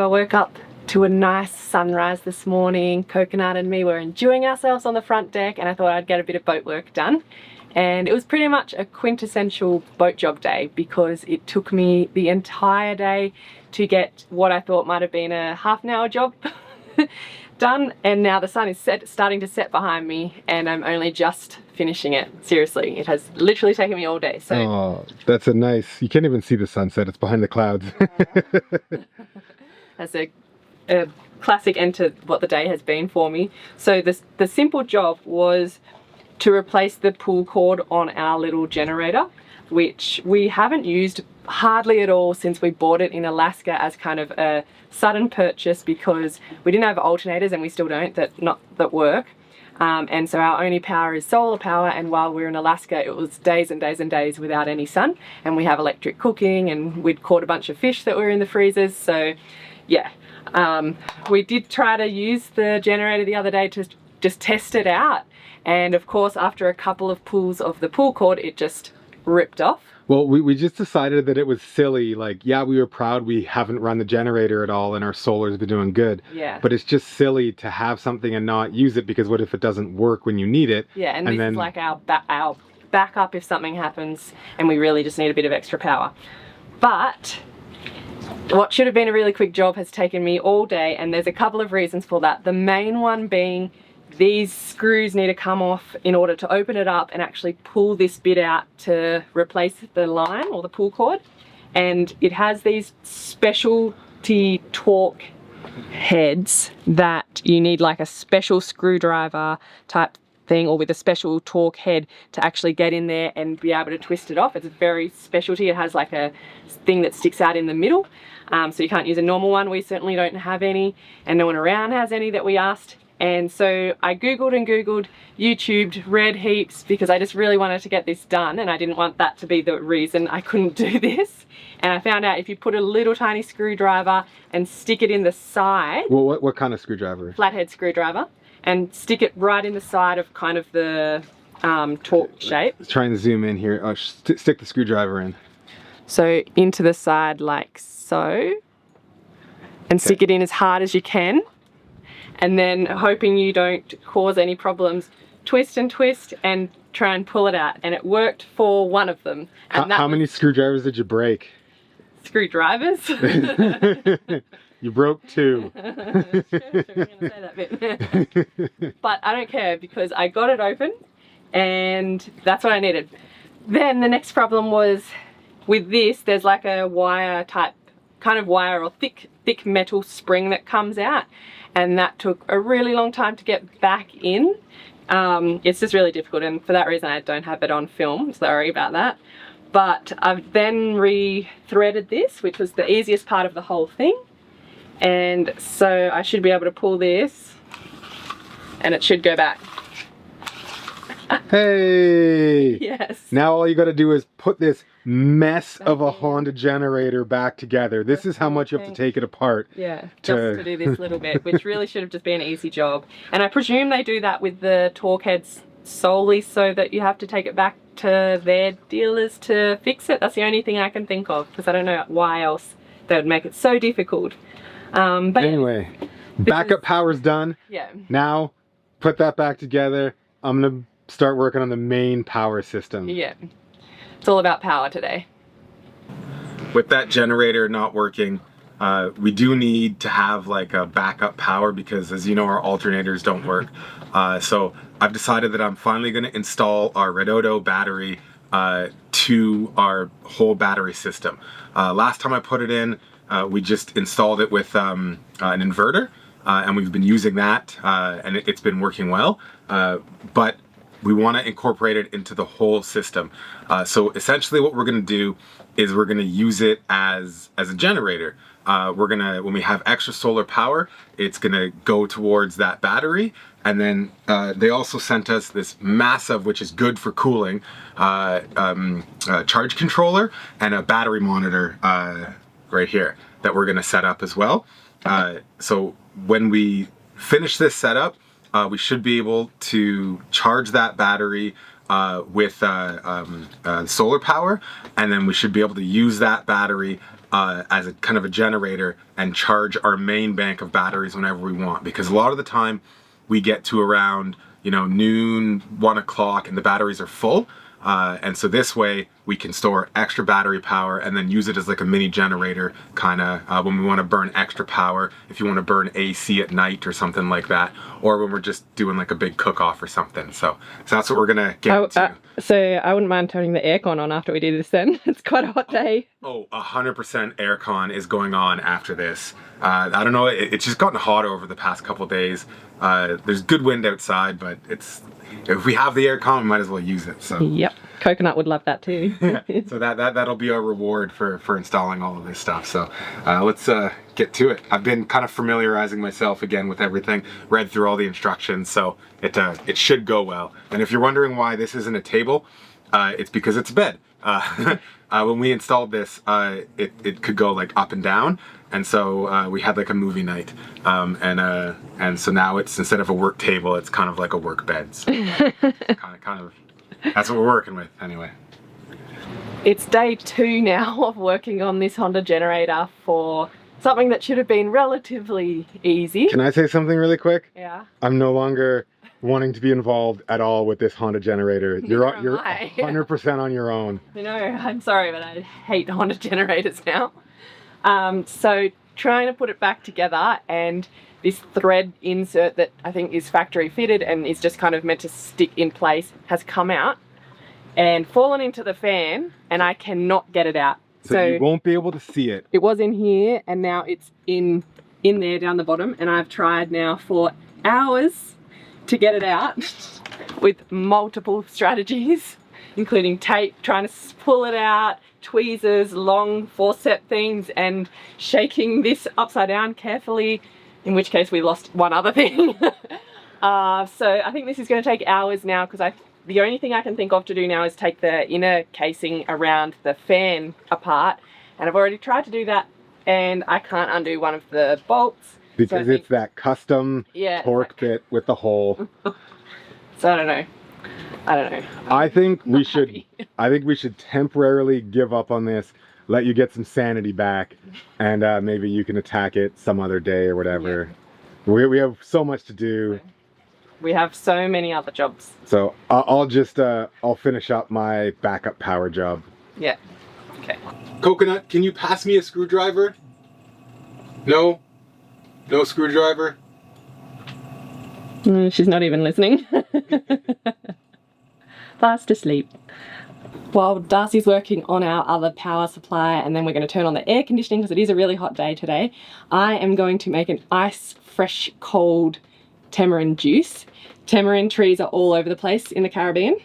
I woke up to a nice sunrise this morning. Coconut and me were enjoying ourselves on the front deck, and I thought I'd get a bit of boat work done. And it was pretty much a quintessential boat job day because it took me the entire day to get what I thought might have been a half-an-hour job done, and now the sun is starting to set behind me and I'm only just finishing it. Seriously, it has literally taken me all day. So oh, that's a nice, you can't even see the sunset, it's behind the clouds. That's a classic end to what the day has been for me. So the simple job was to replace the pull cord on our little generator, which we haven't used hardly at all since we bought it in Alaska as kind of a sudden purchase because we didn't have alternators, and we still don't, that work. And so our only power is solar power, and while we were in Alaska it was days and days and days without any sun, and we have electric cooking, and we'd caught a bunch of fish that were in the freezers. So yeah, we did try to use the generator the other day to just test it out, and of course after a couple of pulls of the pull cord it just ripped off. Well, we just decided that it was silly. Like, yeah, we were proud we haven't run the generator at all and our solar's been doing good. Yeah. But it's just silly to have something and not use it, because what if it doesn't work when you need it? Yeah, and this is like our backup if something happens and we really just need a bit of extra power. But what should have been a really quick job has taken me all day, and there's a couple of reasons for that. The main one being these screws need to come off in order to open it up and actually pull this bit out to replace the line or the pull cord. And it has these specialty torque heads that you need like a special screwdriver type thing, or with a special torque head to actually get in there and be able to twist it off. It's very specialty. It has like a thing that sticks out in the middle. So you can't use a normal one. We certainly don't have any, and no one around has any that we asked. And so I googled and googled, YouTubed, read heaps, because I just really wanted to get this done, and I didn't want that to be the reason I couldn't do this. And I found out if you put a little tiny screwdriver and stick it in the side. Well, what kind of screwdriver? Flathead screwdriver, and stick it right in the side of kind of the torque shape. Let's try and zoom in here. Oh, stick the screwdriver in. So into the side like so, and stick it in as hard as you can. And then, hoping you don't cause any problems, twist and twist and try and pull it out. And it worked for one of them. And how many screwdrivers did you break? Screwdrivers? You broke 2. Sure, we're gonna say that bit. But I don't care, because I got it open and that's what I needed. Then the next problem was with this, there's like a wire type, kind of wire or thick metal spring that comes out. And that took a really long time to get back in. It's just really difficult, and for that reason I don't have it on film, sorry about that. But I've then re-threaded this, which was the easiest part of the whole thing. And so I should be able to pull this and it should go back. Hey! Yes. Now all you gotta do is put this mess of a Honda generator back together. This is how much you have to take it apart. Yeah, just to do this little bit, which really should have just been an easy job. And I presume they do that with the torque heads solely so that you have to take it back to their dealers to fix it. That's the only thing I can think of, because I don't know why else they would make it so difficult. But anyway, backup power's done. Yeah. Now, put that back together. I'm gonna start working on the main power system. Yeah. It's all about power today. With that generator not working, we do need to have like a backup power, because as you know, our alternators don't work. So I've decided that I'm finally going to install our Redodo battery to our whole battery system. Last time I put it in, we just installed it with an inverter, and we've been using that, and it's been working well. But we want to incorporate it into the whole system. So essentially what we're going to do is we're going to use it as a generator. We're going to, when we have extra solar power, it's going to go towards that battery. And then they also sent us this massive, which is good for cooling, charge controller and a battery monitor right here that we're going to set up as well. So when we finish this setup, we should be able to charge that battery with solar power, and then we should be able to use that battery as a kind of a generator and charge our main bank of batteries whenever we want, because a lot of the time we get to around, you know, noon, 1 o'clock, and the batteries are full. And so this way we can store extra battery power and then use it as like a mini generator kind of when we want to burn extra power, if you want to burn AC at night or something like that, or when we're just doing like a big cook-off or something. So that's what we're gonna get to. So I wouldn't mind turning the aircon on after we do this then. It's quite a hot day. Oh, 100% aircon is going on after this. I don't know, it's just gotten hot over the past couple days. There's good wind outside, but if we have the aircon, we might as well use it. So yep, Coconut would love that too. So that'll be our reward for installing all of this stuff. So let's get to it. I've been kind of familiarizing myself again with everything, read through all the instructions, so it should go well. And if you're wondering why this isn't a table, it's because it's a bed. When we installed this, it could go like up and down, and so we had like a movie night, and so now it's, instead of a work table, it's kind of like a work bed. So kind of that's what we're working with anyway. It's day 2 now of working on this Honda generator for something that should have been relatively easy. Can I say something really quick? Yeah. I'm no longer wanting to be involved at all with this Honda generator. You're 100% on your own. No, I'm sorry, but I hate Honda generators now. So trying to put it back together, and this thread insert that I think is factory fitted and is just kind of meant to stick in place has come out and fallen into the fan, and I cannot get it out. So you won't be able to see it. It was in here and now it's in there down the bottom, and I've tried now for hours to get it out with multiple strategies, including tape, trying to pull it out, tweezers, long forceps things, and shaking this upside down carefully, in which case we lost one other thing. So I think this is going to take hours now, because the only thing I can think of to do now is take the inner casing around the fan apart, and I've already tried to do that and I can't undo one of the bolts. Because it's that custom torque bit with the hole. So I don't know. I think we should temporarily give up on this, let you get some sanity back, and maybe you can attack it some other day or whatever. Yeah. We have so much to do. We have so many other jobs. So I'll finish up my backup power job. Yeah. Okay. Coconut, can you pass me a screwdriver? No? No screwdriver? She's not even listening. Fast asleep. While Darcy's working on our other power supply, and then we're going to turn on the air conditioning because it is a really hot day today, I am going to make an ice fresh cold tamarind juice. Tamarind trees are all over the place in the Caribbean,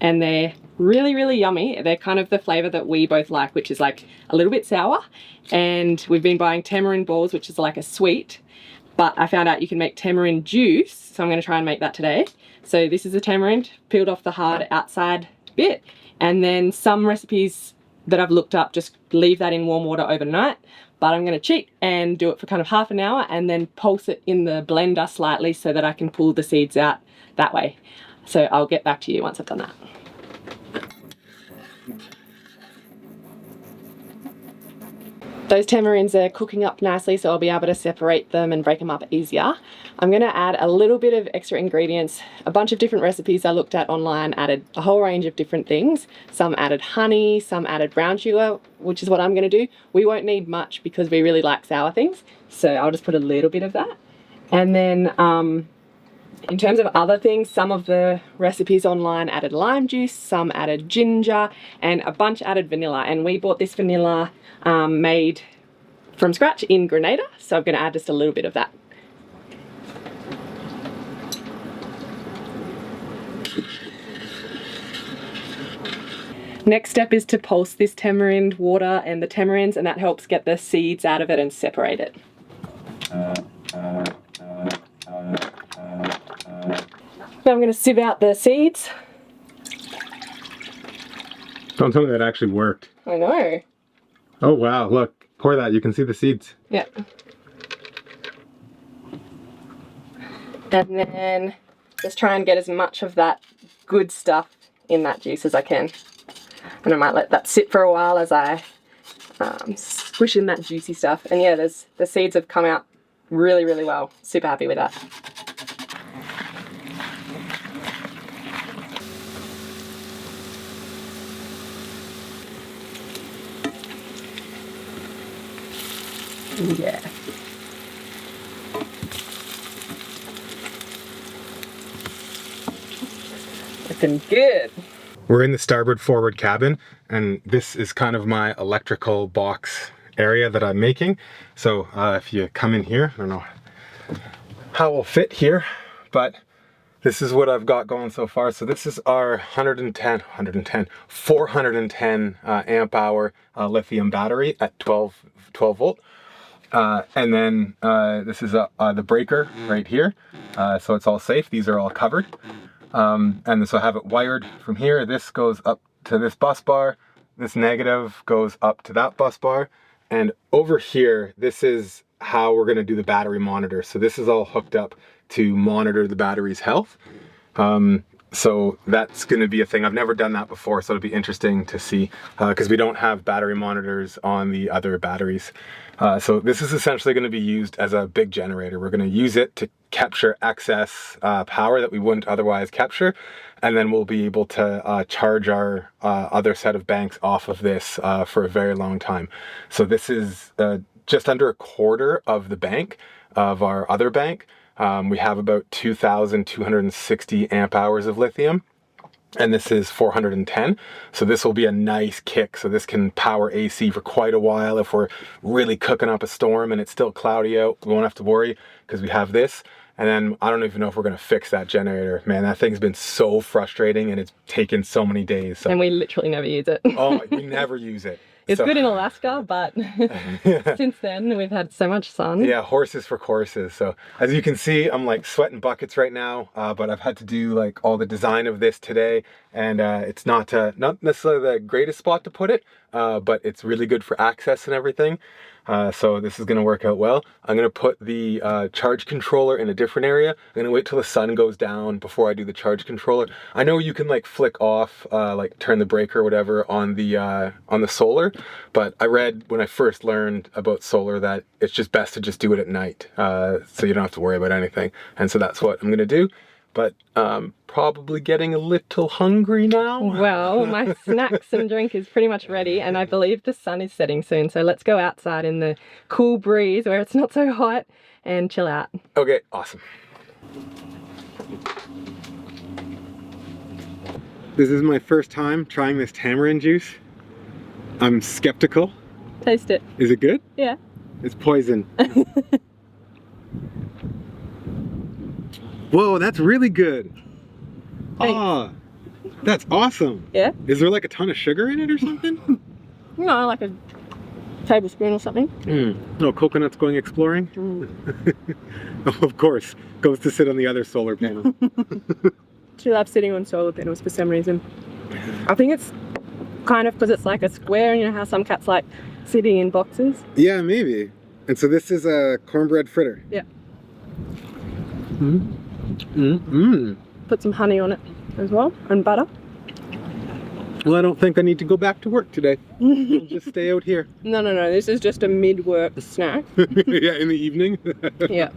and they're really, really yummy. They're kind of the flavour that we both like, which is like a little bit sour. And we've been buying tamarind balls, which is like a sweet, but I found out you can make tamarind juice, so I'm going to try and make that today. So this is the tamarind, peeled off the hard outside bit, and then some recipes that I've looked up just leave that in warm water overnight, but I'm going to cheat and do it for kind of half an hour and then pulse it in the blender slightly so that I can pull the seeds out that way. So I'll get back to you once I've done that. Those tamarinds are cooking up nicely, so I'll be able to separate them and break them up easier. I'm going to add a little bit of extra ingredients. A bunch of different recipes I looked at online added a whole range of different things. Some added honey, some added brown sugar, which is what I'm going to do. We won't need much because we really like sour things, so I'll just put a little bit of that. And then in terms of other things, some of the recipes online added lime juice, some added ginger, and a bunch added vanilla. And we bought this vanilla made from scratch in Grenada, so I'm going to add just a little bit of that. Next step is to pulse this tamarind water and the tamarinds, and that helps get the seeds out of it and separate it. Now I'm going to sieve out the seeds. Don't tell me that actually worked. I know. Oh wow, look, pour that, you can see the seeds. Yeah. And then just try and get as much of that good stuff in that juice as I can. And I might let that sit for a while as I squish in that juicy stuff. And yeah, the seeds have come out really, really well. Super happy with that. Yeah. Looking good. We're in the starboard forward cabin, and this is kind of my electrical box area that I'm making. So if you come in here, I don't know how we'll fit here, but this is what I've got going so far. So this is our 410 amp hour lithium battery at 12 volt. And then this is the breaker right here. So it's all safe. These are all covered. And so I have it wired from here. This goes up to this bus bar. This negative goes up to that bus bar. And over here, this is how we're going to do the battery monitor. So this is all hooked up to monitor the battery's health. So that's going to be a thing. I've never done that before, so it'll be interesting to see because we don't have battery monitors on the other batteries. So this is essentially going to be used as a big generator. We're going to use it to capture excess power that we wouldn't otherwise capture, and then we'll be able to charge our other set of banks off of this for a very long time. So this is just under a quarter of the bank of our other bank. We have about 2,260 amp hours of lithium, and this is 410. So this will be a nice kick. So this can power AC for quite a while. If we're really cooking up a storm and it's still cloudy out, we won't have to worry because we have this. And then I don't even know if we're going to fix that generator. Man, that thing's been so frustrating and it's taken so many days. So. And we literally never use it. Oh, we never use it. It's good in Alaska, but since then we've had so much sun. Yeah, horses for courses. So as you can see, I'm like sweating buckets right now, but I've had to do like all the design of this today, and it's not necessarily the greatest spot to put it, but it's really good for access and everything. So this is going to work out well. I'm going to put the charge controller in a different area. I'm going to wait till the sun goes down before I do the charge controller. I know you can like flick off, like turn the breaker or whatever on the solar, but I read when I first learned about solar that it's just best to just do it at night, so you don't have to worry about anything. And so that's what I'm going to do. But probably getting a little hungry now. Well, my snacks and drink is pretty much ready, and I believe the sun is setting soon. So let's go outside in the cool breeze where it's not so hot and chill out. Okay, awesome. This is my first time trying this tamarind juice. I'm skeptical. Taste it. Is it good? Yeah. It's poison. Whoa, that's really good. Ah, that's awesome. Yeah? Is there like a ton of sugar in it or something? No, like a tablespoon or something. No, coconuts going exploring? Of course, goes to sit on the other solar panel. She loves sitting on solar panels for some reason. I think it's kind of because it's like a square, you know how some cats like sitting in boxes? Yeah, maybe. And so this is a cornbread fritter. Yeah. Put some honey on it as well, and butter. Well, I don't think I need to go back to work today. I'll just stay out here. No, this is just a mid-work snack. Yeah, in the evening? Yeah.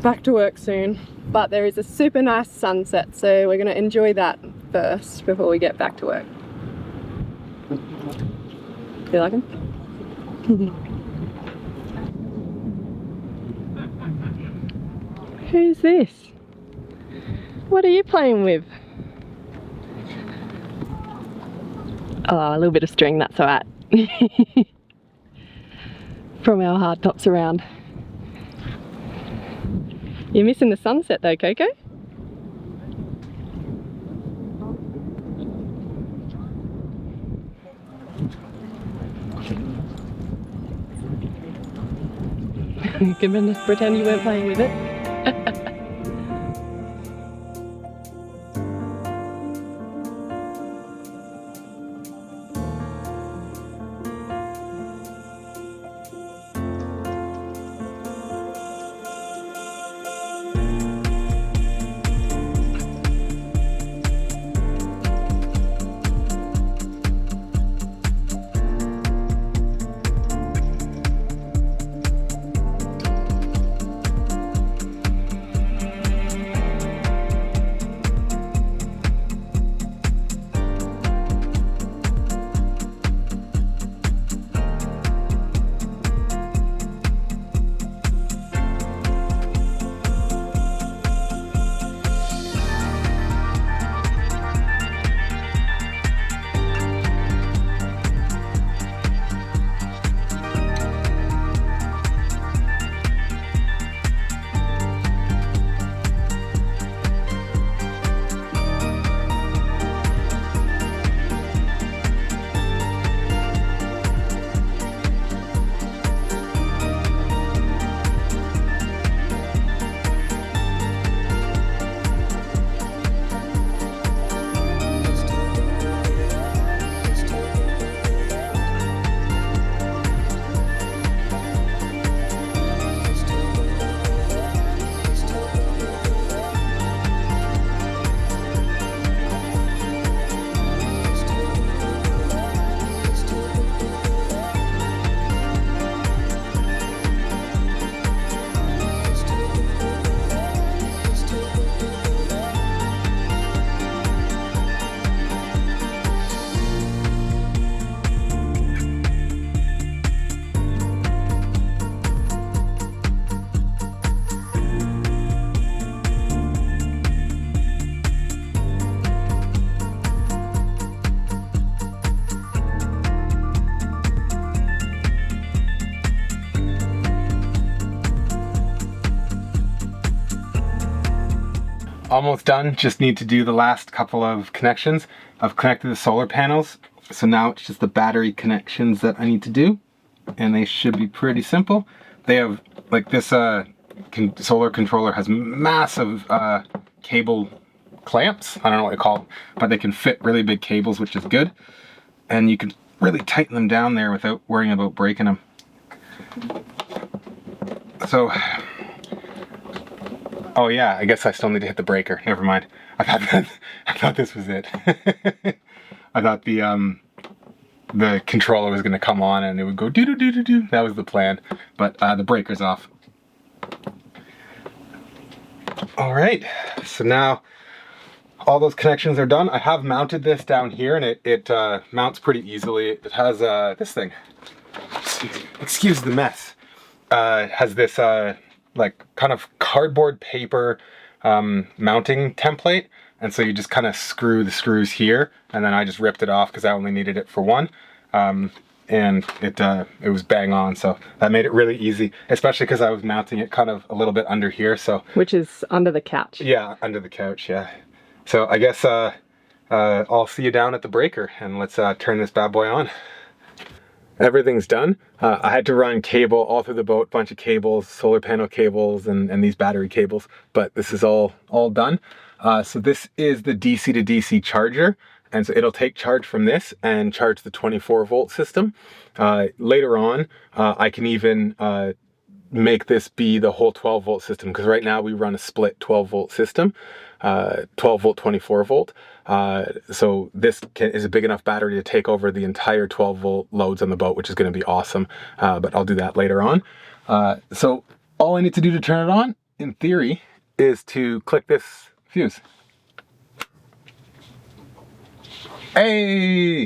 Back to work soon. But there is a super nice sunset, so we're going to enjoy that first before we get back to work. You like them? Who's this? What are you playing with? Oh, a little bit of string, that's alright. From our hard tops around. You're missing the sunset though, Coco? Can pretend you weren't playing with it. almost done. Just need to do the last couple of connections. I've connected the solar panels, so now it's just the battery connections that I need to do, and they should be pretty simple. They have, like, this solar controller has massive cable clamps. I don't know what you call them, but they can fit really big cables, which is good. And you can really tighten them down there without worrying about breaking them. So, oh yeah, I guess I still need to hit the breaker. Never mind. I thought this was it. I thought the controller was going to come on and it would go doo doo doo doo doo. That was the plan, but the breaker's off. All right, so now all those connections are done. I have mounted this down here, and it mounts pretty easily. It has this thing. Excuse the mess. It has this like kind of cardboard paper mounting template, and so you just kind of screw the screws here, and then I just ripped it off because I only needed it for one. And it was bang on, so that made it really easy, especially because I was mounting it kind of a little bit under here. So which is under the couch. Yeah, under the couch. Yeah. So I guess I'll see you down at the breaker, and let's turn this bad boy on. Everything's done. I had to run cable all through the boat, bunch of cables, solar panel cables, and these battery cables, but this is all done. So this is the DC to DC charger. And so it'll take charge from this and charge the 24-volt system. Later on, I can even make this be the whole 12-volt system, because right now we run a split 12-volt system, 12-volt, 24-volt. So this is a big enough battery to take over the entire 12-volt loads on the boat, which is going to be awesome. But I'll do that later on. So all I need to do to turn it on, in theory, is to click this fuse. Hey!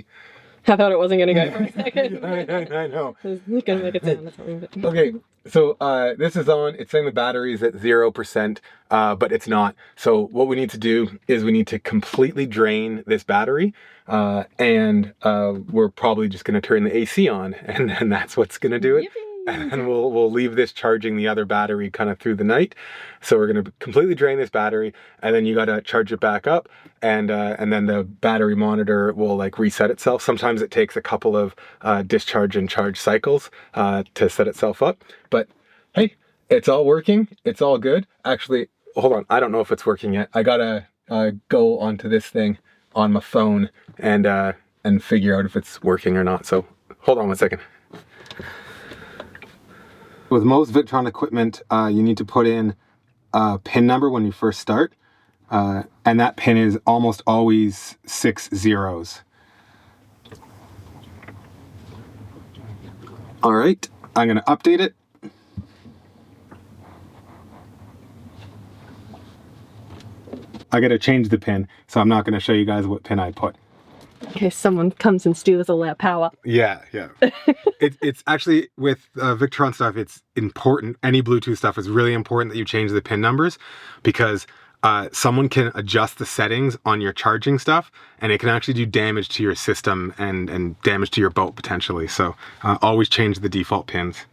I thought it wasn't going to go for a second. I know. I was going to make it sound or something. But... Okay, so this is on. It's saying the battery is at 0%, but it's not. So what we need to do is we need to completely drain this battery, and we're probably just going to turn the AC on, and then that's what's going to do it. Yippee! And we'll leave this charging the other battery kind of through the night. So we're going to completely drain this battery, and then you got to charge it back up, and then the battery monitor will like reset itself. Sometimes it takes a couple of discharge and charge cycles to set itself up. But hey, it's all working. It's all good. Actually, hold on. I don't know if it's working yet. I gotta go onto this thing on my phone and figure out if it's working or not. So hold on one second. With most Victron equipment, you need to put in a pin number when you first start, and that pin is almost always 6 zeros. All right, I'm going to update it. I got to change the pin, so I'm not going to show you guys what pin I put. In case someone comes and steals all our power. Yeah. It's actually, with Victron stuff, it's important. Any Bluetooth stuff is really important that you change the pin numbers, because someone can adjust the settings on your charging stuff, and it can actually do damage to your system and damage to your boat potentially. So always change the default pins.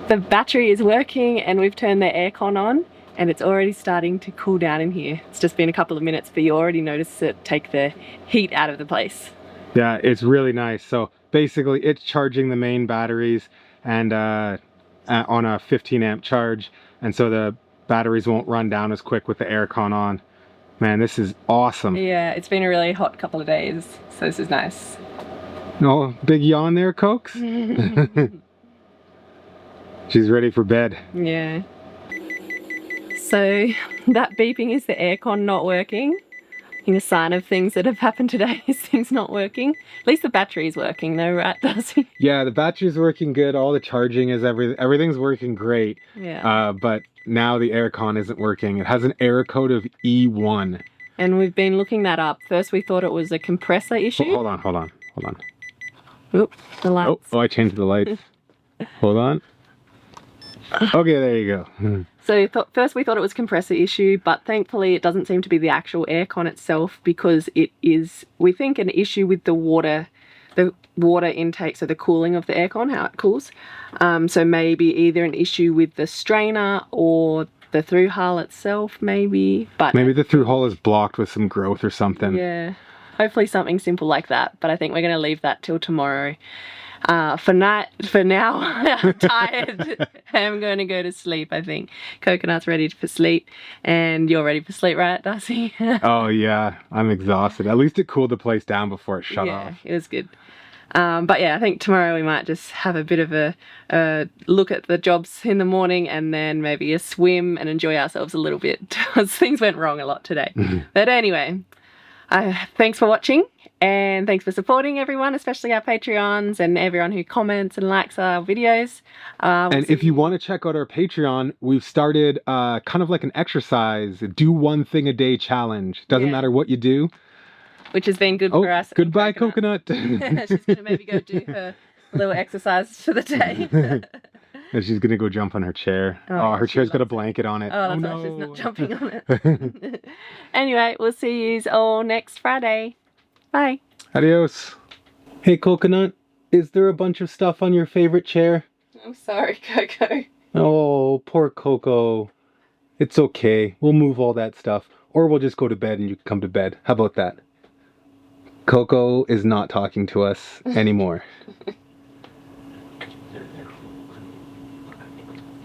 The battery is working, and we've turned the aircon on. And it's already starting to cool down in here. It's just been a couple of minutes, but you already notice it take the heat out of the place. Yeah, it's really nice. So basically it's charging the main batteries and on a 15 amp charge. And so the batteries won't run down as quick with the aircon on. Man, this is awesome. Yeah, it's been a really hot couple of days. So this is nice. No, big yawn there, Cokes? She's ready for bed. Yeah. So that beeping is the aircon not working. I think a sign of things that have happened today is things not working. At least the battery is working though, right, Darcy? Yeah, the battery's working good. All the charging is everything's working great. Yeah. But now the aircon isn't working. It has an error code of E1. And we've been looking that up. First we thought it was a compressor issue. Hold on. Oop, the lights. Oh, I changed the lights. Hold on. Okay, there you go. So first we thought it was a compressor issue, but thankfully it doesn't seem to be the actual aircon itself, because it is, we think, an issue with the water intake, so the cooling of the aircon, how it cools. So maybe either an issue with the strainer or the through hull itself, maybe. But maybe the through hull is blocked with some growth or something. yeah, hopefully something simple like that. But I think we're going to leave that till tomorrow. For now, I'm tired. I'm going to go to sleep, I think. Coconut's ready for sleep, and you're ready for sleep, right, Darcy? Oh yeah, I'm exhausted. At least it cooled the place down before it shut off. Yeah, it was good. But yeah, I think tomorrow we might just have a bit of a look at the jobs in the morning, and then maybe a swim and enjoy ourselves a little bit, because things went wrong a lot today. But anyway, thanks for watching, and thanks for supporting everyone, especially our Patreons and everyone who comments and likes our videos. And if you want to check out our Patreon, we've started kind of like an exercise, do one thing a day challenge. Doesn't matter what you do. Which has been good for us. Goodbye, Coconut. She's going to maybe go do her little exercise for the day. And she's going to go jump on her chair. Oh, her chair's got a blanket on it. Oh, that's why she's not jumping on it. Anyway, we'll see you all next Friday. Bye. Adios. Hey, Coconut, is there a bunch of stuff on your favorite chair? I'm sorry, Coco. Oh, poor Coco. It's okay. We'll move all that stuff. Or we'll just go to bed and you can come to bed. How about that? Coco is not talking to us anymore.